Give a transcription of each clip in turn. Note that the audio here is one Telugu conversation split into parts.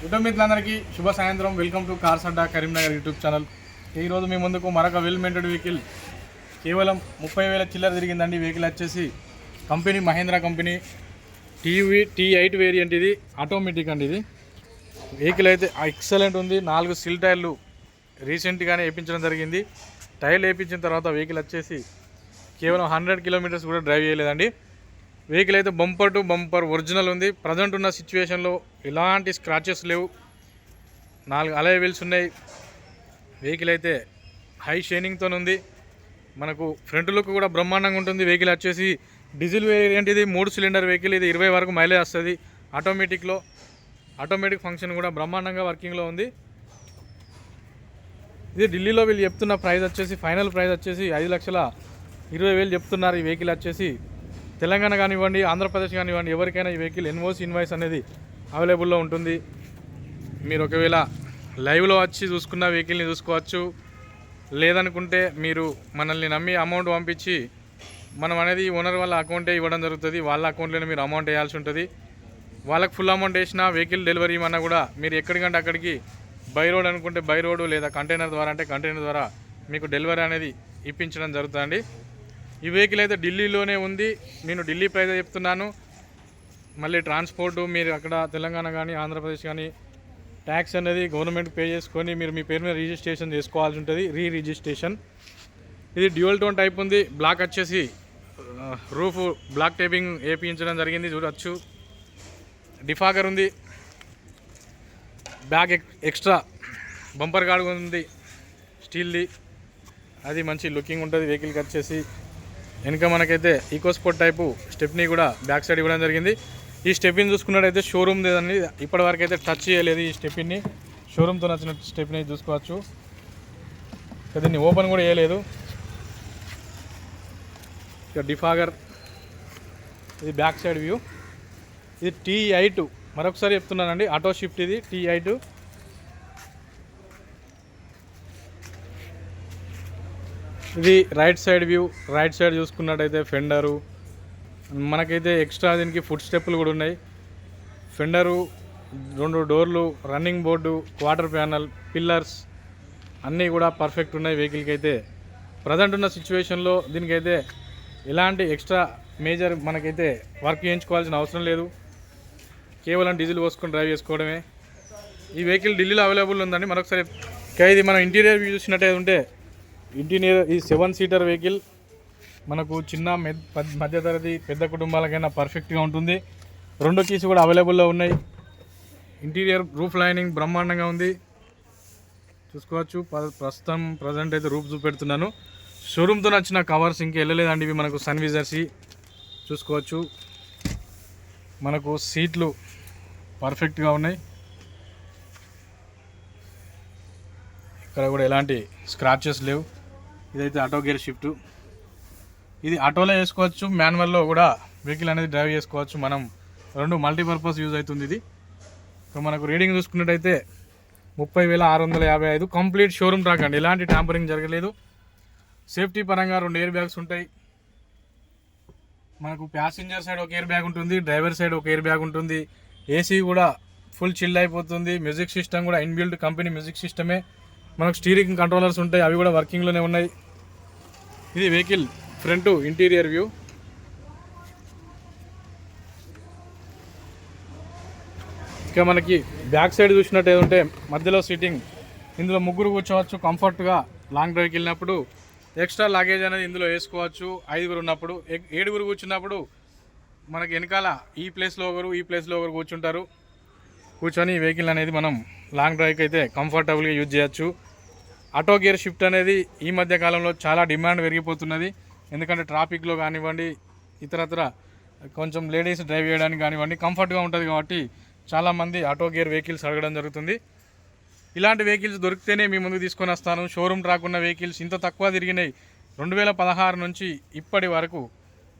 యూట్యూబ్ మిత్రులందరికీ శుభ సాయంత్రం. Welcome to cars Adda Karimnagar YouTube channel. ఈరోజు మీ ముందుకు మరొక వెల్ మెయింటెడ్ వెహికల్, కేవలం 30,000 చిల్లర తిరిగిందండి. వెహికల్ వచ్చేసి company Mahindra company T8 variant. ఇది ఆటోమేటిక్ అండి. ఇది వెహికల్ అయితే ఎక్సలెంట్ ఉంది. 4 సిల్ టైర్లు రీసెంట్గానే వేయించడం జరిగింది. టైర్లు వేయించిన తర్వాత వెహికల్ వచ్చేసి కేవలం 100 కిలోమీటర్స్ కూడా డ్రైవ్ చేయలేదండి. వెహికల్ అయితే బంపర్ టు బంపర్ ఒరిజినల్ ఉంది. ప్రజెంట్ ఉన్న సిచ్యువేషన్లో ఎలాంటి స్క్రాచెస్ లేవు. 4 అలై వీల్స్ ఉన్నాయి. వెహికల్ అయితే హై షైనింగ్తో ఉంది. మనకు ఫ్రంట్ లుక్ కూడా బ్రహ్మాండంగా ఉంటుంది. వెహికల్ వచ్చేసి డీజిల్ వేరియంట్. ఇది 3 సిలిండర్ వెహికల్. ఇది 20 వరకు మైలేజ్ వస్తుంది. ఆటోమేటిక్ ఫంక్షన్ కూడా బ్రహ్మాండంగా వర్కింగ్లో ఉంది. ఇది ఢిల్లీలో వీళ్ళు చెప్తున్న ప్రైస్ వచ్చేసి, ఫైనల్ ప్రైస్ వచ్చేసి 5,20,000 చెప్తున్నారు. ఈ వెహికల్ వచ్చేసి తెలంగాణ కానివ్వండి, ఆంధ్రప్రదేశ్ కానివ్వండి, ఎవరికైనా ఈ వెహికల్ ఎన్ఓసి ఇన్వాయిస్ అనేది అవైలబుల్లో ఉంటుంది. మీరు ఒకవేళ లైవ్లో వచ్చి చూసుకున్న వెహికల్ని చూసుకోవచ్చు. లేదనుకుంటే మీరు మనల్ని నమ్మి అమౌంట్ పంపించి మనం అనేది ఓనర్ వాళ్ళ అకౌంటే ఇవ్వడం జరుగుతుంది. వాళ్ళ అకౌంట్లోనే మీరు అమౌంట్ వేయాల్సి ఉంటుంది. వాళ్ళకి ఫుల్ అమౌంట్ వేసినా వెహికల్ డెలివరీ ఇవ్వమన్నా కూడా మీరు ఎక్కడికంటే అక్కడికి బై రోడ్ అనుకుంటే బై రోడ్, లేదా కంటైనర్ ద్వారా అంటే కంటైనర్ ద్వారా మీకు డెలివరీ అనేది ఇప్పించడం జరుగుతుందండి. ఈ వెహికల్ అయితే ఢిల్లీలోనే ఉంది. నేను ఢిల్లీ ప్రైస్ చెప్తున్నాను. మళ్ళీ ట్రాన్స్పోర్టు మీరు అక్కడ తెలంగాణ కానీ ఆంధ్రప్రదేశ్ కానీ ట్యాక్స్ అనేది గవర్నమెంట్ పే చేసుకొని మీరు మీ పేరు మీద రిజిస్ట్రేషన్ చేసుకోవాల్సి ఉంటుంది. రిజిస్ట్రేషన్. ఇది డ్యూయల్ టోన్ టైప్ ఉంది. బ్లాక్ వచ్చేసి రూఫ్ బ్లాక్ టేపింగ్ వేయించడం జరిగింది. చూడవచ్చు. డిఫాగర్ ఉంది. బ్యాక్ ఎక్స్ట్రా బంపర్ గార్డ్ ఉంది స్టీల్ది. అది మంచి లుకింగ్ ఉంటుంది. వెహికల్కి వచ్చేసి వెనుక మనకైతే ఈకోస్పోర్ట్ టైపు స్టెప్ని కూడా బ్యాక్ సైడ్ ఇవ్వడం జరిగింది. ఈ స్టెప్ని చూసుకున్నట్టయితే షోరూమ్ లేదండి. ఇప్పటివరకు అయితే టచ్ చేయలేదు ఈ స్టెప్ని. షోరూమ్తో నచ్చిన స్టెప్ని చూసుకోవచ్చు. దీన్ని ఓపెన్ కూడా చేయలేదు. ఇక డిఫాగర్. ఇది బ్యాక్ సైడ్ వ్యూ. ఇది T8. మరొకసారి చెప్తున్నానండి, ఆటో షిఫ్ట్. ఇది T8. ఇది right side view. Right side చూసుకున్నట్టయితే ఫెండరు, మనకైతే ఎక్స్ట్రా దీనికి ఫుట్ స్టెప్పులు కూడా ఉన్నాయి. ఫెండరు, 2 డోర్లు, running board, quarter panel, pillars అన్నీ కూడా పర్ఫెక్ట్ ఉన్నాయి. వెహికల్కి అయితే ప్రజెంట్ ఉన్న సిచ్యువేషన్లో దీనికైతే ఎలాంటి ఎక్స్ట్రా మేజర్ మనకైతే వర్క్ చేయించుకోవాల్సిన అవసరం లేదు. కేవలం డీజిల్ పోసుకొని డ్రైవ్ చేసుకోవడమే. ఈ వెహికల్ ఢిల్లీలో అవైలబుల్ ఉందండి. మరొకసారి ఇది మనం ఇంటీరియర్ వ్యూ చూసినట్టయితే ఉంటే, ఇంటీరియర్ ఈ 7 సీటర్ వెహికల్ మనకు చిన్న మధ్యతరగతి పెద్ద కుటుంబాలకైనా పర్ఫెక్ట్గా ఉంటుంది. 2 కీస్ కూడా అవైలబుల్లో ఉన్నాయి. ఇంటీరియర్ రూఫ్ లైనింగ్ బ్రహ్మాండంగా ఉంది. చూసుకోవచ్చు. ప్రజెంట్ అయితే రూఫ్ చూపెడుతున్నాను. షోరూమ్తో నచ్చిన కవర్స్ ఇంకా వెళ్ళలేదండి. ఇవి మనకు సన్ విజర్స్ చూసుకోవచ్చు. మనకు సీట్లు పర్ఫెక్ట్గా ఉన్నాయి. ఇక్కడ కూడా ఎలాంటి స్క్రాచెస్ లేవు. ఇదైతే ఆటో గేర్ షిఫ్ట్. ఇది ఆటోలో వేసుకోవచ్చు, మాన్యువల్లో కూడా వెహికల్ అనేది డ్రైవ్ చేసుకోవచ్చు. మనం 2 మల్టీపర్పస్ యూజ్ అవుతుంది. ఇది సో మనకు రీడింగ్ చూసుకున్నట్టయితే 30,655. కంప్లీట్ షోరూమ్ ట్రాక్ అండి. ఎలాంటి ట్యాంపరింగ్ జరగలేదు. సేఫ్టీ పరంగా 2 ఎయిర్ బ్యాగ్స్ ఉంటాయి. మనకు ప్యాసింజర్ సైడ్ ఒక ఎయిర్ బ్యాగ్ ఉంటుంది, డ్రైవర్ సైడ్ ఒక ఎయిర్ బ్యాగ్ ఉంటుంది. ఏసీ కూడా ఫుల్ చిల్ అయిపోతుంది. మ్యూజిక్ సిస్టమ్ కూడా ఇన్బిల్ట్ కంపెనీ మ్యూజిక్ సిస్టమే. మనకు స్టీరింగ్ కంట్రోలర్స్ ఉంటాయి, అవి కూడా వర్కింగ్లోనే ఉన్నాయి. ఇది వెహికల్ ఫ్రంట్ ఇంటీరియర్ వ్యూ. ఇక మనకి బ్యాక్ సైడ్ చూసినట్టు ఉంటే మధ్యలో సీటింగ్. ఇందులో 3 కూర్చోవచ్చు కంఫర్ట్గా. లాంగ్ డ్రైవ్కి వెళ్ళినప్పుడు ఎక్స్ట్రా లగేజ్ అనేది ఇందులో వేసుకోవచ్చు. 5 ఉన్నప్పుడు, 7 కూర్చున్నప్పుడు మనకి వెనకాల ఈ ప్లేస్లో ఒకరు కూర్చుంటారు. కూర్చొని వెహికల్ అనేది మనం లాంగ్ డ్రైవ్కి అయితే కంఫర్టబుల్గా యూజ్ చేయొచ్చు. ఆటో గేర్ షిఫ్ట్ అనేది ఈ మధ్య కాలంలో చాలా డిమాండ్ పెరిగిపోతున్నది. ఎందుకంటే ట్రాఫిక్లో కానివ్వండి, ఇతరత్ర కొంచెం లేడీస్ డ్రైవ్ చేయడానికి కానివ్వండి కంఫర్ట్గా ఉంటుంది. కాబట్టి చాలామంది ఆటో గేర్ వెహికల్స్ అడగడం జరుగుతుంది. ఇలాంటి వెహికల్స్ దొరికితేనే మీ ముందుకు తీసుకొని వస్తాను. షోరూమ్ ట్రాక్ ఉన్న వెహికల్స్ ఇంత తక్కువ తిరిగినాయి. 2016 నుంచి ఇప్పటి వరకు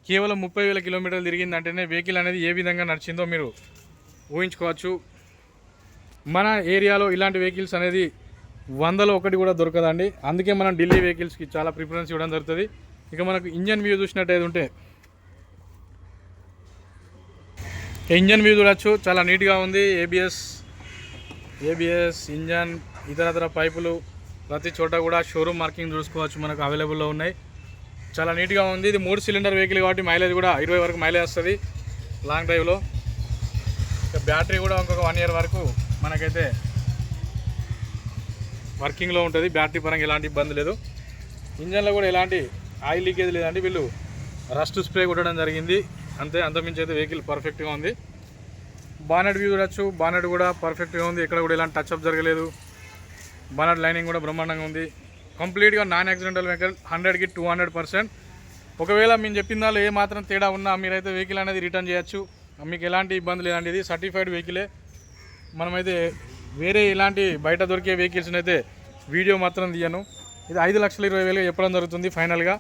కేవలం 30,000 కిలోమీటర్లు తిరిగిందంటేనే వెహికల్ అనేది ఏ విధంగా నడిచిందో మీరు ఊహించుకోవచ్చు. మన ఏరియాలో ఇలాంటి వెహికల్స్ అనేది 100లో 1 కూడా దొరకదండి. అందుకే మనం ఢిల్లీ వెహికల్స్కి చాలా ప్రిఫరెన్స్ ఇవ్వడం జరుగుతుంది. ఇక మనకు ఇంజన్ వ్యూ చూసినట్టయితే ఉంటే ఇంజన్ వ్యూ చూడొచ్చు, చాలా నీట్గా ఉంది. ఏబిఎస్ ఏబిఎస్ ఇంజన్ ఇతరతర పైపులు ప్రతి చోట కూడా షోరూమ్ మార్కింగ్ చూసుకోవచ్చు, మనకు అవైలబుల్లో ఉన్నాయి. చాలా నీట్గా ఉంది. ఇది 3 సిలిండర్ వెహికల్ కాబట్టి మైలేజ్ కూడా 20 వరకు మైలేజ్ వస్తుంది లాంగ్ డ్రైవ్లో. బ్యాటరీ కూడా ఇంకొక 1 ఇయర్ వరకు మనకైతే వర్కింగ్లో ఉంటుంది. బ్యాటరీ పరంగా ఎలాంటి ఇబ్బంది లేదు. ఇంజన్లో కూడా ఎలాంటి ఆయిల్ లీకేజ్ లేదండి. వీళ్ళు రస్ట్ స్ప్రే కొట్టడం జరిగింది అంతే, అంతమించి అయితే వెహికల్ పర్ఫెక్ట్గా ఉంది. బానెట్ వ్యూ చూడొచ్చు, బానెట్ కూడా పర్ఫెక్ట్గా ఉంది, ఎక్కడ కూడా ఎలాంటి టచ్అప్ జరగలేదు. బానెట్ లైనింగ్ కూడా బ్రహ్మాండంగా ఉంది. కంప్లీట్గా నాన్ యాక్సిడెంటల్ వెహికల్, 100కి 200%. ఒకవేళ మేము చెప్పిన దానిలో ఏ మాత్రం తేడా ఉన్నా మీరైతే వెహికల్ అనేది రిటర్న్ చేయొచ్చు, మీకు ఎలాంటి ఇబ్బంది లేదండి. ఇది సర్టిఫైడ్ వెహికలే. మనమైతే వేరే ఇలాంటి బయట దొరికే వెహికల్స్ని అయితే వీడియో మాత్రం తీయను. ఇది 5,20,000 చెప్పడం జరుగుతుంది ఫైనల్గా.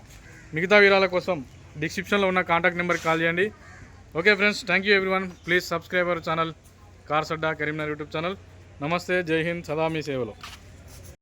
మిగతా వివరాల కోసం డిస్క్రిప్షన్లో ఉన్న కాంటాక్ట్ నెంబర్కి కాల్ చేయండి. Okay friends, thank you everyone. Please subscribe our channel cars Adda Karimnagar YouTube channel. నమస్తే, జై హింద్, సదా మీ సేవలో.